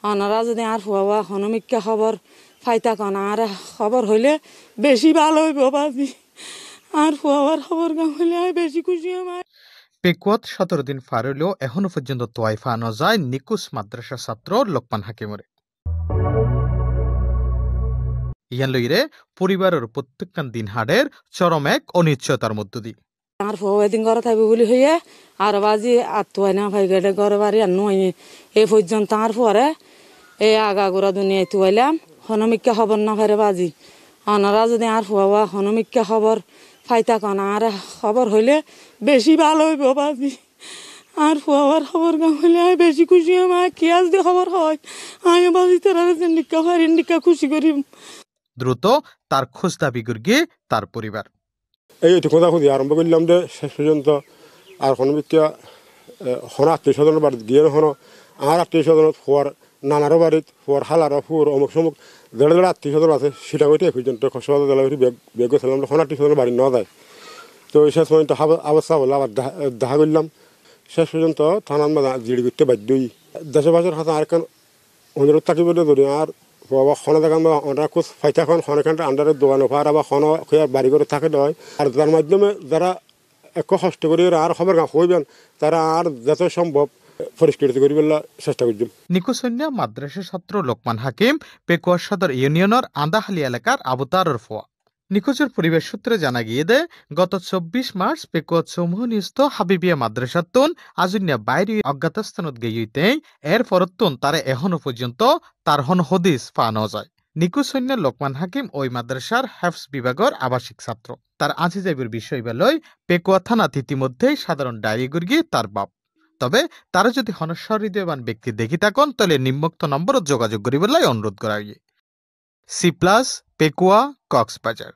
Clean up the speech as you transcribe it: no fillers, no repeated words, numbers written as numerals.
ওনারা যদি আর ফুয়া হনুমিককে খবর ফাইতা কন আর খবর হইলে বেশি ভালো হইব বাজি আর ফুয়ার খবর গাম হইলে বেশি খুশি আমার। পেকুয়াত 17 দিন পার হইলেও এখনো পর্যন্ত তোয়াইফা আনা যায় নিকুজ মাদ্রাসা ছাত্র লোকমান হাকিমরে। ইয়ান লইরে পরিবারের প্রত্যেকখান দিন হাডের চরম এক অনিশ্চয়তার মধ্য দিয়ে আর ফুয়া এদিন ঘরে থাকবে বলি হইয়ে আর বাজি আর তোয়াই না ভাই গেলে ঘরে বাড়ি আর নয় এই পর্যন্ত আর পরে এই আগাগোড়া দুনিয়ায় তুয়াইলাম হনুমিককে খবর না পারে বাজি ওনারা যদি আর ফুয়া হনুমিককে খবর ফাইতা কন আর খবর হইলে বেশি ভালো হইব বাজি আর ফুয়ার খবর গাম হইলে বেশি খুশি আমার কি আজ দিয়ে খবর হয় আমি বাজি তারা নিকা পারি নিকা খুশি করি। দ্রুত তার খোঁজ দাবি গিয়ে তার পরিবার এইটু খোঁজাখুঁজি আরম্ভ করলাম যে শেষ পর্যন্ত আর হনুমিককে হন আত্মীয় স্বজনের বাড়িতে গিয়ে হন আর আত্মীয় স্বজন ফুয়ার নানারও বাড়িত ফুয়ার হালারও ফুয়ার অমুক সমুক দেড় দেড় আত্মীয় স্বজন আছে সেটা ওইটাই এই পর্যন্ত খসবাদ বেগ গেছিলাম হন আত্মীয় স্বজনের বাড়ি নেওয়া যায়। তো শেষ পর্যন্ত অবস্থা বলে আবার দেখা করলাম শেষ পর্যন্ত থানার মাঝে জিড়ি করতে বাধ্যই দেশবাসীর হাতে আর কেন অনুরোধ থাকি বলে ধরি আর বাবা খনে দেখান ওনারা খুব ফাইতা খান খনেখানটা আন্ডারে দোকানো ফার আবার খন বাড়ি করে থাকে দেয় আর যার মাধ্যমে যারা এক কষ্ট করে আর খবর গাঁ হইবেন তারা আর যত সম্ভব পরিষ্কৃত করিবার চেষ্টা করছেন। নিকুসন্যা মাদ্রাসা ছাত্র লোকমান হাকিম পেকুয়া সদর ইউনিয়নের আন্দাহালি এলাকার আবতারের ফোয়া। নিখোঁজের পরিবেশ সূত্রে জানা গিয়ে দে গত 24 মার্চ পেকুয়া চৌমুহনিস্থ হাবিবিয়া মাদ্রাসাতুন আজুনিয়া বাইরে অজ্ঞাতস্থানত গেইতে এর পরতুন তারা এখনো পর্যন্ত তার হন হদিস পাওয়া যায়। নিকুসন্য লোকমান হাকিম ওই মাদ্রাসার হেফস বিভাগের আবাসিক ছাত্র। তার আজিজাইবের বিষয় বেলয় পেকুয়া থানাত ইতিমধ্যেই সাধারণ ডায়েরি গিয়ে তার বাপ। তবে তারা যদি হনস্বহৃদয়বান ব্যক্তি দেখি থাকুন তাহলে নিম্নোক্ত নম্বরত যোগাযোগ করিবার অনুরোধ করা হয়। C+ পেকুয়া কক্সবাজার।